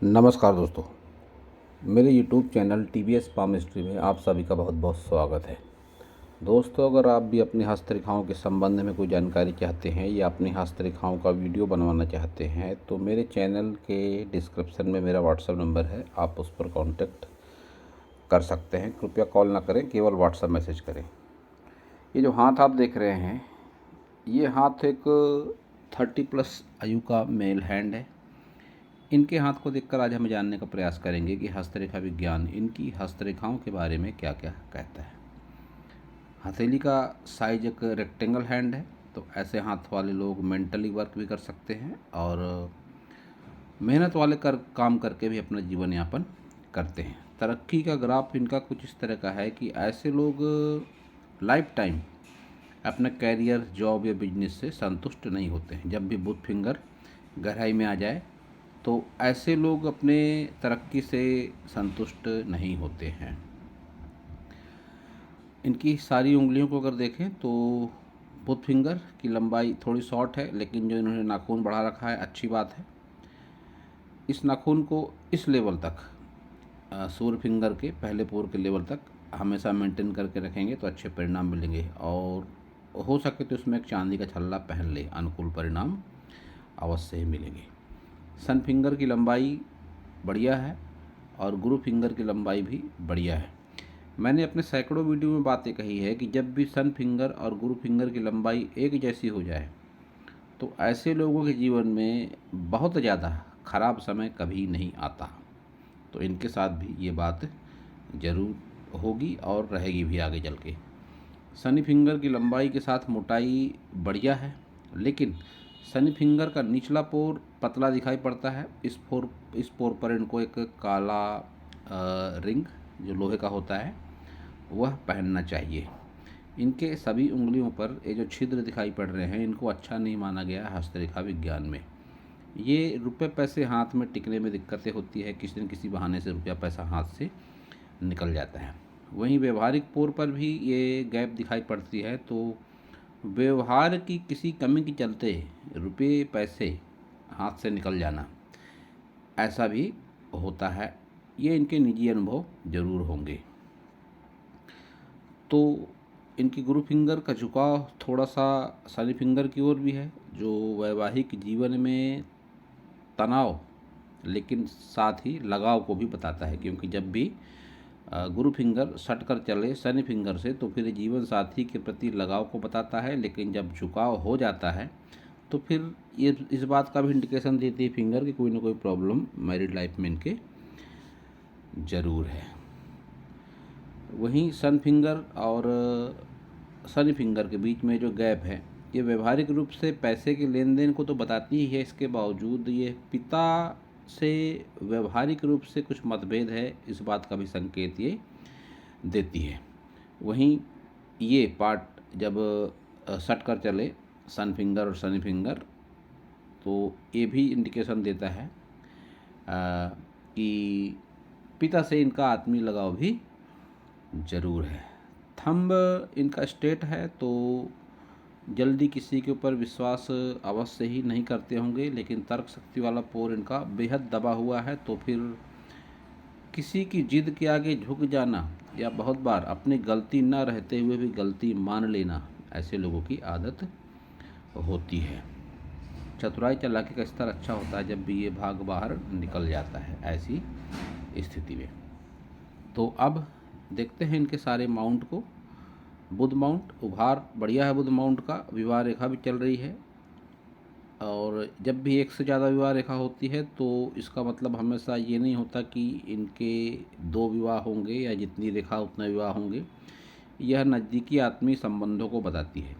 नमस्कार दोस्तों, मेरे YouTube channel TVS palm history में आप सभी का बहुत बहुत स्वागत है। दोस्तों, अगर आप भी अपनी हस्तरेखाओं के संबंध में कोई जानकारी चाहते हैं या अपनी हस्तरेखाओं का वीडियो बनवाना चाहते हैं तो मेरे चैनल के डिस्क्रिप्शन में मेरा व्हाट्सएप नंबर है, आप उस पर कॉन्टेक्ट कर सकते हैं। कृपया कॉल ना करें, केवल व्हाट्सएप मैसेज करें। ये जो हाथ आप देख रहे हैं, ये हाथ एक 30+ आयु का मेल हैंड है। इनके हाथ को देखकर आज हम जानने का प्रयास करेंगे कि हस्तरेखा विज्ञान इनकी हस्तरेखाओं के बारे में क्या क्या कहता है। हथेली का साइज एक रेक्टेंगल हैंड है, तो ऐसे हाथ वाले लोग मेंटली वर्क भी कर सकते हैं और मेहनत वाले काम करके भी अपना जीवन यापन करते हैं। तरक्की का ग्राफ इनका कुछ इस तरह का है कि ऐसे लोग लाइफ टाइम अपने कैरियर, जॉब या बिजनेस से संतुष्ट नहीं होते हैं। जब भी बुध फिंगर गहराई में आ जाए तो ऐसे लोग अपने तरक्की से संतुष्ट नहीं होते हैं। इनकी सारी उंगलियों को अगर देखें तो बुध फिंगर की लंबाई थोड़ी शॉर्ट है, लेकिन जो इन्होंने नाखून बढ़ा रखा है अच्छी बात है। इस नाखून को इस लेवल तक, सूर्य फिंगर के पहले पोर के लेवल तक हमेशा मेंटेन करके रखेंगे तो अच्छे परिणाम मिलेंगे। और हो सके तो इसमें एक चांदी का छल्ला पहन ले, अनुकूल परिणाम अवश्य ही मिलेंगे। सन फिंगर की लंबाई बढ़िया है और गुरु फिंगर की लंबाई भी बढ़िया है। मैंने अपने सैकड़ों वीडियो में बातें कही है कि जब भी सन फिंगर और गुरु फिंगर की लंबाई एक जैसी हो जाए तो ऐसे लोगों के जीवन में बहुत ज़्यादा खराब समय कभी नहीं आता। तो इनके साथ भी ये बात ज़रूर होगी और रहेगी भी आगे चल के। शनि फिंगर की लंबाई के साथ मोटाई बढ़िया है, लेकिन शनि फिंगर का निचला पोर पतला दिखाई पड़ता है। इस पोर पर इनको एक काला रिंग जो लोहे का होता है वह पहनना चाहिए। इनके सभी उंगलियों पर ये जो छिद्र दिखाई पड़ रहे हैं, इनको अच्छा नहीं माना गया है हस्तरेखा विज्ञान में। ये रुपए पैसे हाथ में टिकने में दिक्कतें होती है, किसी न किसी बहाने से रुपया पैसा हाथ से निकल जाता है। वहीं व्यवहारिक पोर पर भी ये गैप दिखाई पड़ती है, तो व्यवहार की किसी कमी के चलते रुपये पैसे हाथ से निकल जाना ऐसा भी होता है। ये इनके निजी अनुभव ज़रूर होंगे। तो इनकी गुरु फिंगर का झुकाव थोड़ा सा शनि फिंगर की ओर भी है, जो वैवाहिक जीवन में तनाव लेकिन साथ ही लगाव को भी बताता है। क्योंकि जब भी गुरु फिंगर सट कर चले शनि फिंगर से तो फिर जीवन साथी के प्रति लगाव को बताता है, लेकिन जब झुकाव हो जाता है तो फिर ये इस बात का भी इंडिकेशन देती है फिंगर कि कोई ना कोई प्रॉब्लम मैरिड लाइफ में इनके ज़रूर है। वहीं सन फिंगर और शनि फिंगर के बीच में जो गैप है, ये व्यवहारिक रूप से पैसे के लेन देन को तो बताती ही है, इसके बावजूद ये पिता से व्यवहारिक रूप से कुछ मतभेद है, इस बात का भी संकेत ये देती है। वहीं ये पार्ट जब सट कर चले सन फिंगर और शनि फिंगर, तो ये भी इंडिकेशन देता है कि पिता से इनका आत्मीय लगाव भी ज़रूर है। थंब इनका स्ट्रेट है, तो जल्दी किसी के ऊपर विश्वास अवश्य ही नहीं करते होंगे, लेकिन तर्क शक्ति वाला पोर इनका बेहद दबा हुआ है, तो फिर किसी की जिद के आगे झुक जाना या बहुत बार अपनी गलती न रहते हुए भी गलती मान लेना, ऐसे लोगों की आदत होती है। चतुराई चालाकी का स्तर अच्छा होता है जब भी ये भाग बाहर निकल जाता है ऐसी स्थिति में। तो अब देखते हैं इनके सारे माउंट को। बुध माउंट उभार बढ़िया है, बुध माउंट का विवाह रेखा भी चल रही है, और जब भी एक से ज़्यादा विवाह रेखा होती है तो इसका मतलब हमेशा ये नहीं होता कि इनके 2 विवाह होंगे या जितनी रेखा उतना विवाह होंगे। यह नज़दीकी आत्मीय संबंधों को बताती है।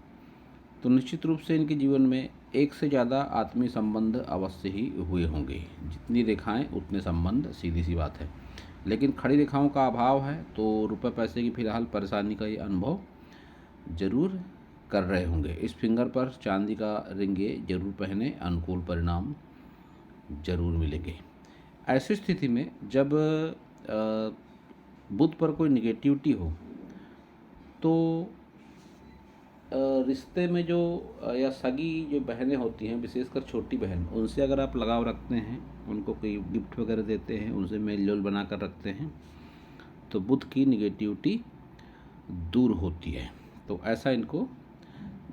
तो निश्चित रूप से इनके जीवन में एक से ज़्यादा आत्मीय संबंध अवश्य ही हुए होंगे। जितनी रेखाएं उतने संबंध, सीधी सी बात है। लेकिन खड़ी रेखाओं का अभाव है, तो रुपए पैसे की फिलहाल परेशानी का ये अनुभव ज़रूर कर रहे होंगे। इस फिंगर पर चांदी का रिंग ये जरूर पहने, अनुकूल परिणाम जरूर मिलेंगे। ऐसी स्थिति में जब बुध पर कोई निगेटिविटी हो तो रिश्ते में जो या सगी जो बहनें होती हैं, विशेषकर छोटी बहन, उनसे अगर आप लगाव रखते हैं, उनको कोई गिफ्ट वगैरह देते हैं, उनसे मेल जोल बना कर रखते हैं, तो बुध की निगेटिविटी दूर होती है। तो ऐसा इनको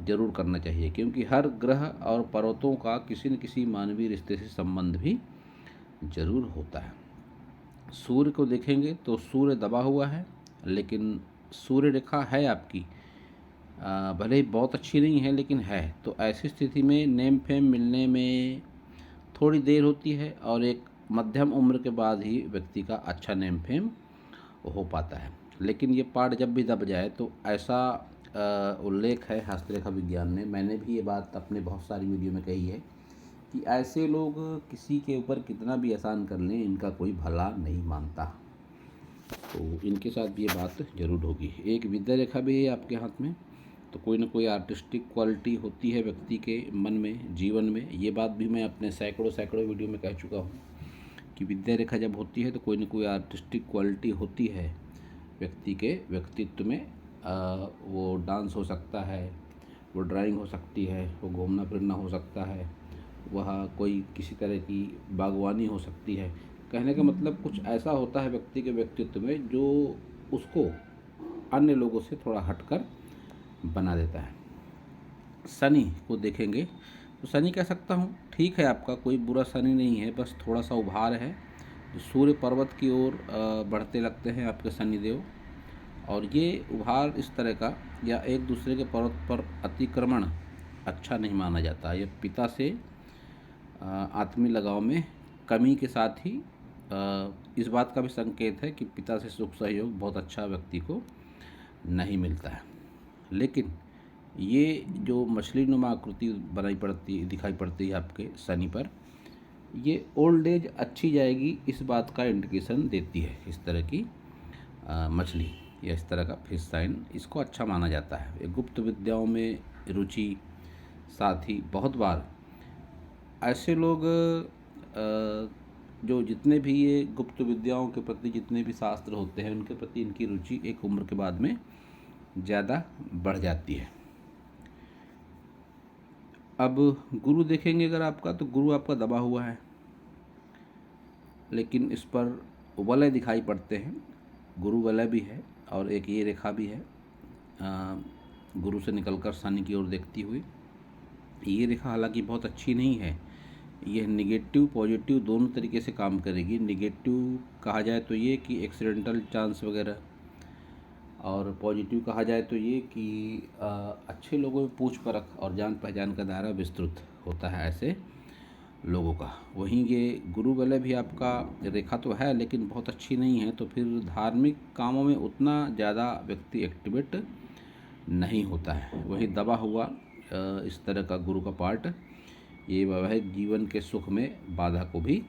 ज़रूर करना चाहिए, क्योंकि हर ग्रह और पर्वतों का किसी न किसी मानवीय रिश्ते से संबंध भी ज़रूर होता है। सूर्य को देखेंगे तो सूर्य दबा हुआ है, लेकिन सूर्य रेखा है आपकी, भले ही बहुत अच्छी नहीं है लेकिन है। तो ऐसी स्थिति में नेम फेम मिलने में थोड़ी देर होती है, और एक मध्यम उम्र के बाद ही व्यक्ति का अच्छा नेम फेम हो पाता है। लेकिन ये पार्ट जब भी दब जाए तो ऐसा उल्लेख है हस्तरेखा विज्ञान में, मैंने भी ये बात अपने बहुत सारी वीडियो में कही है, कि ऐसे लोग किसी के ऊपर कितना भी एहसान कर लें, इनका कोई भला नहीं मानता। तो इनके साथ भी ये बात ज़रूर होगी। एक विद्या रेखा भी है आपके हाथ में, तो कोई ना कोई आर्टिस्टिक क्वालिटी होती है व्यक्ति के मन में, जीवन में। ये बात भी मैं अपने सैकड़ों वीडियो में कह चुका हूँ कि विद्या रेखा जब होती है तो कोई ना कोई आर्टिस्टिक क्वालिटी होती है व्यक्ति के व्यक्तित्व में। वो डांस हो सकता है, वो ड्राइंग हो सकती है, वो घूमना फिरना हो सकता है, वह कोई किसी तरह की बागवानी हो सकती है। कहने का मतलब कुछ ऐसा होता है व्यक्ति के व्यक्तित्व में जो उसको अन्य लोगों से थोड़ा हटकर बना देता है। शनि को देखेंगे तो शनि कह सकता हूँ ठीक है, आपका कोई बुरा शनि नहीं है, बस थोड़ा सा उभार है। जो सूर्य पर्वत की ओर बढ़ते लगते हैं आपके शनिदेव, और ये उभार इस तरह का या एक दूसरे के पर्वत पर अतिक्रमण अच्छा नहीं माना जाता। ये पिता से आत्मीय लगाव में कमी के साथ ही इस बात का भी संकेत है कि पिता से सुख सहयोग बहुत अच्छा व्यक्ति को नहीं मिलता है। लेकिन ये जो मछली नुमा आकृति दिखाई पड़ती है आपके शनि पर, ये ओल्ड एज अच्छी जाएगी, इस बात का इंडिकेशन देती है। इस तरह की मछली या इस तरह का फिश साइन, इसको अच्छा माना जाता है। गुप्त विद्याओं में रुचि, साथ ही बहुत बार ऐसे लोग जो जितने भी ये गुप्त विद्याओं के प्रति जितने भी शास्त्र होते हैं, उनके प्रति इनकी रुचि एक उम्र के बाद में ज़्यादा बढ़ जाती है। अब गुरु देखेंगे अगर आपका, तो गुरु आपका दबा हुआ है, लेकिन इस पर वलय दिखाई पड़ते हैं। गुरु वलय भी है और एक ये रेखा भी है गुरु से निकलकर शनि की ओर देखती हुई। ये रेखा हालांकि बहुत अच्छी नहीं है, यह निगेटिव पॉजिटिव दोनों तरीके से काम करेगी। निगेटिव कहा जाए तो ये कि एक्सीडेंटल चांस वगैरह, और पॉजिटिव कहा जाए तो ये कि अच्छे लोगों में पूछ परख और जान पहचान का दायरा विस्तृत होता है ऐसे लोगों का। वहीं ये गुरु वलय भी आपका रेखा तो है लेकिन बहुत अच्छी नहीं है, तो फिर धार्मिक कामों में उतना ज़्यादा व्यक्ति एक्टिवेट नहीं होता है। वही दबा हुआ इस तरह का गुरु का पार्ट ये वैवाहिक जीवन के सुख में बाधा को भी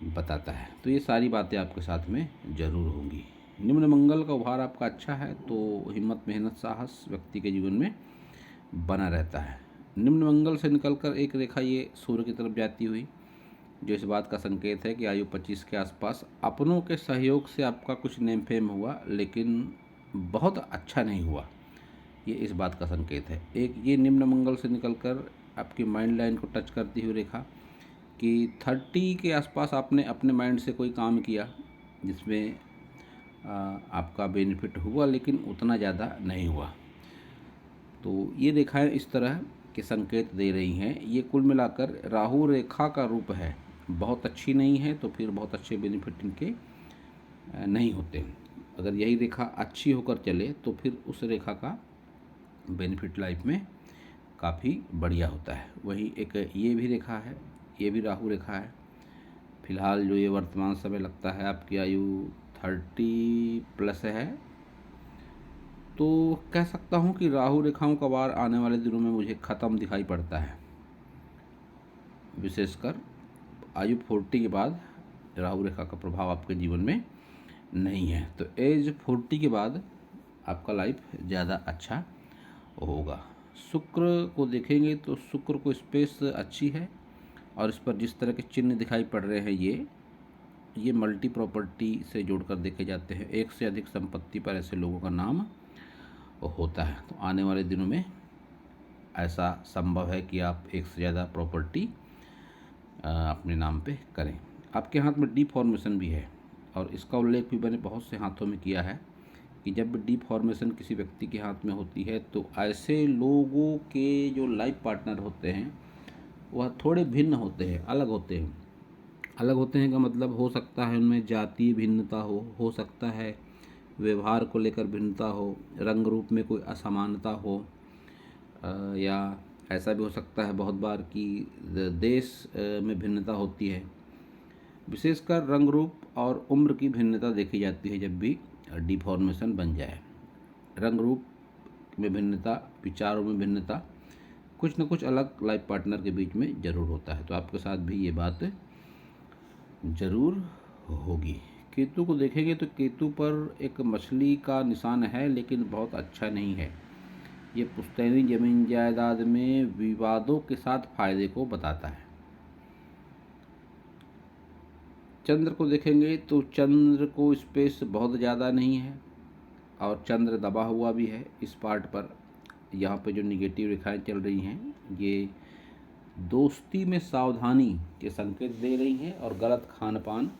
बताता है। तो ये सारी बातें आपके साथ में ज़रूर होंगी। निम्न मंगल का उभार आपका अच्छा है, तो हिम्मत, मेहनत, साहस व्यक्ति के जीवन में बना रहता है। निम्न मंगल से निकलकर एक रेखा ये सूर्य की तरफ जाती हुई, जो इस बात का संकेत है कि आयु 25 के आसपास अपनों के सहयोग से आपका कुछ नेम फेम हुआ, लेकिन बहुत अच्छा नहीं हुआ, ये इस बात का संकेत है। एक ये निम्न मंगल से निकलकर आपकी माइंड लाइन को टच करती हुई रेखा कि 30 के आसपास आपने अपने माइंड से कोई काम किया जिसमें आपका बेनिफिट हुआ, लेकिन उतना ज़्यादा नहीं हुआ। तो ये रेखाएं इस तरह के संकेत दे रही हैं। ये कुल मिलाकर राहु रेखा का रूप है, बहुत अच्छी नहीं है, तो फिर बहुत अच्छे बेनिफिट इनके नहीं होते। अगर यही रेखा अच्छी होकर चले तो फिर उस रेखा का बेनिफिट लाइफ में काफ़ी बढ़िया होता है। वहीं एक ये भी रेखा है, ये भी राहु रेखा है। फिलहाल जो ये वर्तमान समय लगता है आपकी आयु 30+ है, तो कह सकता हूँ कि राहु रेखाओं का वार आने वाले दिनों में मुझे ख़त्म दिखाई पड़ता है। विशेषकर आयु 40 के बाद राहु रेखा का प्रभाव आपके जीवन में नहीं है। तो एज 40 के बाद आपका लाइफ ज़्यादा अच्छा होगा। शुक्र को देखेंगे तो शुक्र को स्पेस अच्छी है, और इस पर जिस तरह के चिन्ह दिखाई पड़ रहे हैं ये मल्टी प्रॉपर्टी से जोड़कर देखे जाते हैं। एक से अधिक संपत्ति पर ऐसे लोगों का नाम होता है। तो आने वाले दिनों में ऐसा संभव है कि आप एक से ज़्यादा प्रॉपर्टी अपने नाम पे करें। आपके हाथ में डी फॉर्मेशन भी है और इसका उल्लेख भी मैंने बहुत से हाथों में किया है कि जब डी फॉर्मेशन किसी व्यक्ति के हाथ में होती है तो ऐसे लोगों के जो लाइफ पार्टनर होते हैं वह थोड़े भिन्न होते हैं, अलग होते हैं। अलग होते हैं का मतलब हो सकता है उनमें जातीय भिन्नता हो सकता है व्यवहार को लेकर भिन्नता हो, रंग रूप में कोई असमानता हो, या ऐसा भी हो सकता है बहुत बार कि देश में भिन्नता होती है। विशेषकर रंग रूप और उम्र की भिन्नता देखी जाती है जब भी डिफॉर्मेशन बन जाए। रंग रूप में भिन्नता, विचारों में भिन्नता, कुछ न कुछ अलग लाइफ पार्टनर के बीच में ज़रूर होता है। तो आपके साथ भी ये बात ज़रूर होगी। केतु को देखेंगे तो केतु पर एक मछली का निशान है लेकिन बहुत अच्छा नहीं है। ये पुश्तैनी ज़मीन जायदाद में विवादों के साथ फायदे को बताता है। चंद्र को देखेंगे तो चंद्र को स्पेस बहुत ज़्यादा नहीं है और चंद्र दबा हुआ भी है इस पार्ट पर। यहाँ पे जो निगेटिव रेखाएं चल रही हैं ये दोस्ती में सावधानी के संकेत दे रही हैं और गलत खान पान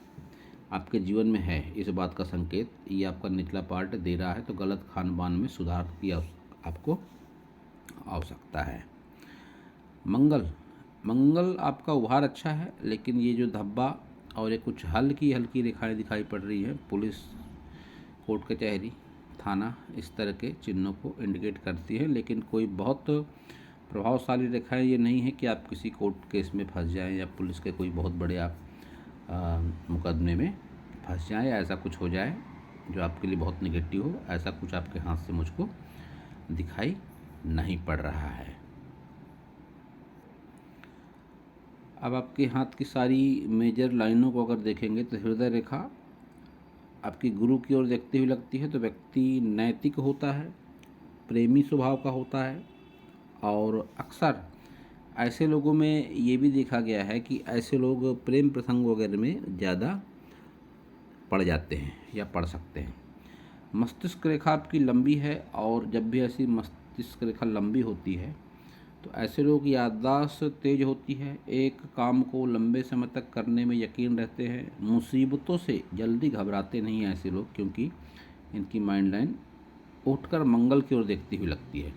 आपके जीवन में है इस बात का संकेत ये आपका निचला पार्ट दे रहा है। तो गलत खान पान में सुधार की आपको आवश्यकता है। मंगल आपका उभार अच्छा है लेकिन ये जो धब्बा और ये कुछ हल्की हल्की रेखाएं दिखाई पड़ रही है, पुलिस, कोर्ट कचहरी, थाना, इस तरह के चिन्हों को इंडिकेट करती है। लेकिन कोई बहुत प्रभावशाली रेखाएं ये नहीं है कि आप किसी कोर्ट केस में फंस जाएं या पुलिस के कोई बहुत बड़े आप मुकदमे में फंस जाएं या ऐसा कुछ हो जाए जो आपके लिए बहुत निगेटिव हो। ऐसा कुछ आपके हाथ से मुझको दिखाई नहीं पड़ रहा है। अब आपके हाथ की सारी मेजर लाइनों को अगर देखेंगे तो हृदय रेखा आपकी गुरु की ओर देखती हुई लगती है। तो व्यक्ति नैतिक होता है, प्रेमी स्वभाव का होता है और अक्सर ऐसे लोगों में ये भी देखा गया है कि ऐसे लोग प्रेम प्रसंग वगैरह में ज़्यादा पड़ जाते हैं या पड़ सकते हैं। मस्तिष्क रेखा आपकी लंबी है और जब भी ऐसी मस्तिष्क रेखा लंबी होती है तो ऐसे लोग की याददाश्त तेज होती है, एक काम को लंबे समय तक करने में यकीन रहते हैं, मुसीबतों से जल्दी घबराते नहीं हैं ऐसे लोग क्योंकि इनकी माइंड लाइन उठकर मंगल की ओर देखती हुई लगती है।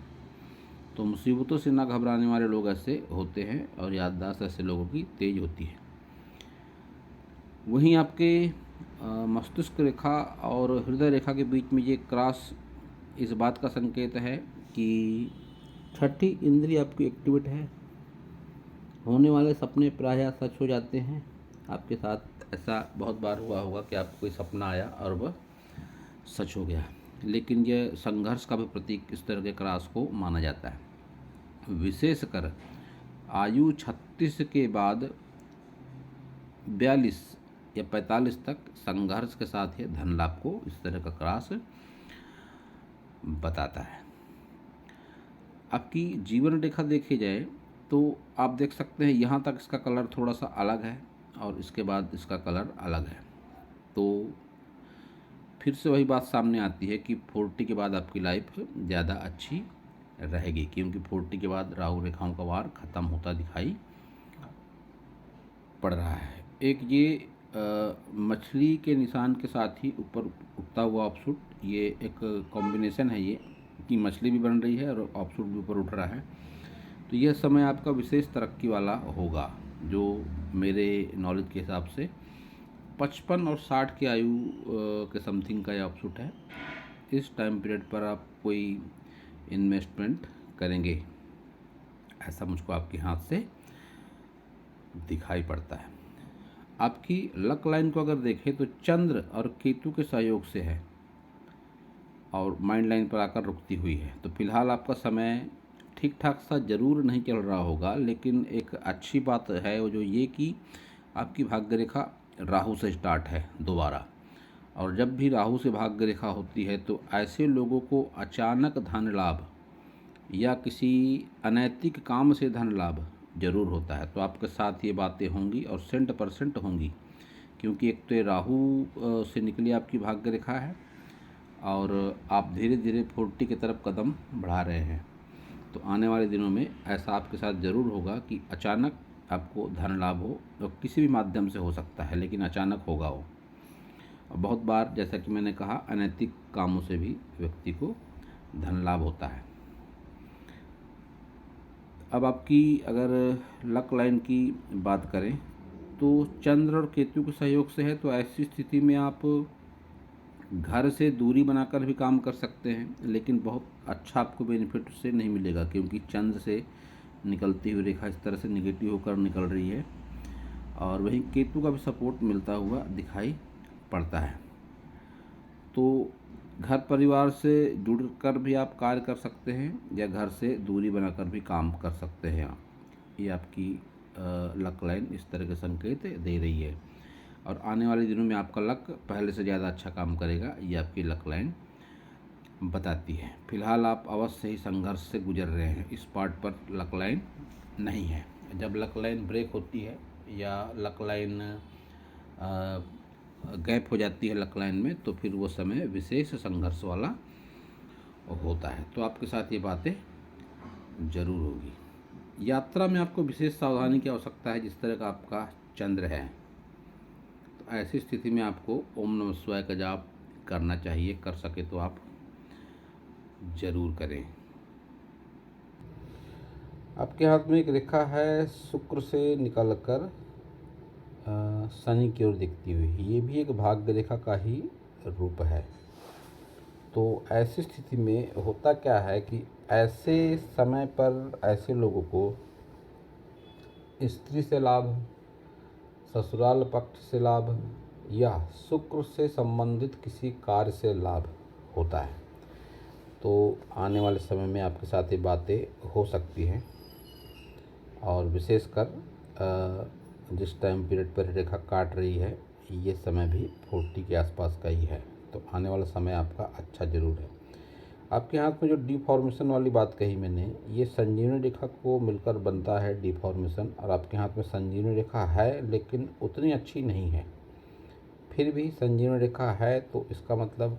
तो मुसीबतों से ना घबराने वाले लोग ऐसे होते हैं और याददाश्त ऐसे लोगों की तेज होती है। वहीं आपके मस्तिष्क रेखा और हृदय रेखा के बीच में ये क्रॉस इस बात का संकेत है कि छठी इंद्रिय आपकी एक्टिवेट है। होने वाले सपने प्रायः सच हो जाते हैं। आपके साथ ऐसा बहुत बार हुआ होगा कि आपको कोई सपना आया और वह सच हो गया, लेकिन यह संघर्ष का भी प्रतीक इस तरह के क्रॉस को माना जाता है। विशेषकर आयु 36 के बाद 42 या 45 तक संघर्ष के साथ यह धन लाभ को इस तरह का क्रॉस बताता है। आपकी जीवन रेखा देखी जाए तो आप देख सकते हैं यहाँ तक इसका कलर थोड़ा सा अलग है और इसके बाद इसका कलर अलग है। तो फिर से वही बात सामने आती है कि 40 के बाद आपकी लाइफ ज़्यादा अच्छी रहेगी क्योंकि 40 के बाद राहु रेखाओं का वार ख़त्म होता दिखाई पड़ रहा है। एक ये मछली के निशान के साथ ही ऊपर उठता हुआ ऑफशूट, ये एक कॉम्बिनेशन है ये कि मछली भी बन रही है और ऑफशूट भी ऊपर उठ रहा है। तो यह समय आपका विशेष तरक्की वाला होगा जो मेरे नॉलेज के हिसाब से 55 और 60 की आयु के समथिंग का यह ऑफशूट है। इस टाइम पीरियड पर आप कोई इन्वेस्टमेंट करेंगे ऐसा मुझको आपके हाथ से दिखाई पड़ता है। आपकी लक लाइन को अगर देखें तो चंद्र और केतु के सहयोग से है और माइंड लाइन पर आकर रुकती हुई है। तो फिलहाल आपका समय ठीक ठाक सा जरूर नहीं चल रहा होगा, लेकिन एक अच्छी बात है वो जो ये कि आपकी भाग्य रेखा राहु से स्टार्ट है दोबारा। और जब भी राहु से भाग्य रेखा होती है तो ऐसे लोगों को अचानक धन लाभ या किसी अनैतिक काम से धन लाभ जरूर होता है। तो आपके साथ ये बातें होंगी और 100% होंगी क्योंकि एक तो ये राहु से निकली आपकी भाग्य रेखा है और आप धीरे धीरे 40 की तरफ कदम बढ़ा रहे हैं। तो आने वाले दिनों में ऐसा आपके साथ ज़रूर होगा कि अचानक आपको धन लाभ हो, तो किसी भी माध्यम से हो सकता है, लेकिन अचानक होगा वो। और बहुत बार जैसा कि मैंने कहा, अनैतिक कामों से भी व्यक्ति को धन लाभ होता है। अब आपकी अगर लक लाइन की बात करें तो चंद्र और केतु के सहयोग से है, तो ऐसी स्थिति में आप घर से दूरी बनाकर भी काम कर सकते हैं, लेकिन बहुत अच्छा आपको बेनिफिट उससे नहीं मिलेगा, क्योंकि चंद्र से निकलती हुई रेखा इस तरह से निगेटिव होकर निकल रही है। और वहीं केतु का भी सपोर्ट मिलता हुआ दिखाई पड़ता है। तो घर परिवार से जुड़कर भी आप कार्य कर सकते हैं, या घर से दूरी बनाकर भी काम कर सकते हैं आप। ये आपकी लक लाइन इस तरह के संकेत दे रही है। और आने वाले दिनों में आपका लक पहले से ज़्यादा अच्छा काम करेगा, ये आपकी लक लाइन बताती है। फिलहाल आप अवश्य ही संघर्ष से गुजर रहे हैं, इस पार्ट पर लक लाइन नहीं है। जब लक लाइन ब्रेक होती है या लक लाइन गैप हो जाती है लक लाइन में, तो फिर वो समय विशेष संघर्ष वाला होता है। तो आपके साथ ये बातें जरूर होगी। यात्रा में आपको विशेष सावधानी की आवश्यकता है, जिस तरह का आपका चंद्र है। तो ऐसी स्थिति में आपको ओम नमः शिवाय का जाप करना चाहिए, कर सके तो आप जरूर करें। आपके हाथ में एक रेखा है शुक्र से निकलकर शनि की ओर दिखती हुई, ये भी एक भाग्य रेखा का ही रूप है। तो ऐसी स्थिति में होता क्या है कि ऐसे समय पर ऐसे लोगों को स्त्री से लाभ, ससुराल पक्ष से लाभ, या शुक्र से संबंधित किसी कार्य से लाभ होता है। तो आने वाले समय में आपके साथ ये बातें हो सकती हैं। और विशेषकर जिस टाइम पीरियड पर रेखा काट रही है, ये समय भी 40 के आसपास का ही है। तो आने वाला समय आपका अच्छा ज़रूर है। आपके हाथ में जो डिफॉर्मेशन वाली बात कही मैंने, ये संजीवनी रेखा को मिलकर बनता है डिफॉर्मेशन। और आपके हाथ में संजीवनी रेखा है, लेकिन उतनी अच्छी नहीं है। फिर भी संजीवनी रेखा है, तो इसका मतलब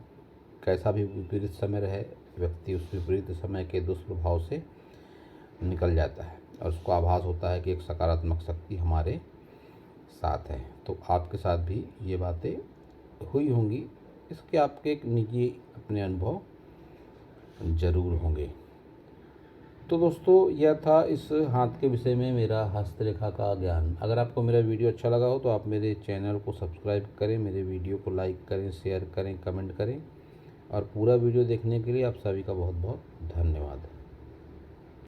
कैसा भी विपरीत समय रहे, व्यक्ति उस विपरीत समय के दुष्प्रभाव से निकल जाता है, और उसको आभास होता है कि एक सकारात्मक शक्ति हमारे साथ है। तो आपके साथ भी ये बातें हुई होंगी, इसके आपके एक निजी अपने अनुभव ज़रूर होंगे। तो दोस्तों, यह था इस हाथ के विषय में मेरा हस्तरेखा का ज्ञान। अगर आपको मेरा वीडियो अच्छा लगा हो तो आप मेरे चैनल को सब्सक्राइब करें, मेरे वीडियो को लाइक करें, शेयर करें, कमेंट करें। और पूरा वीडियो देखने के लिए आप सभी का बहुत बहुत धन्यवाद।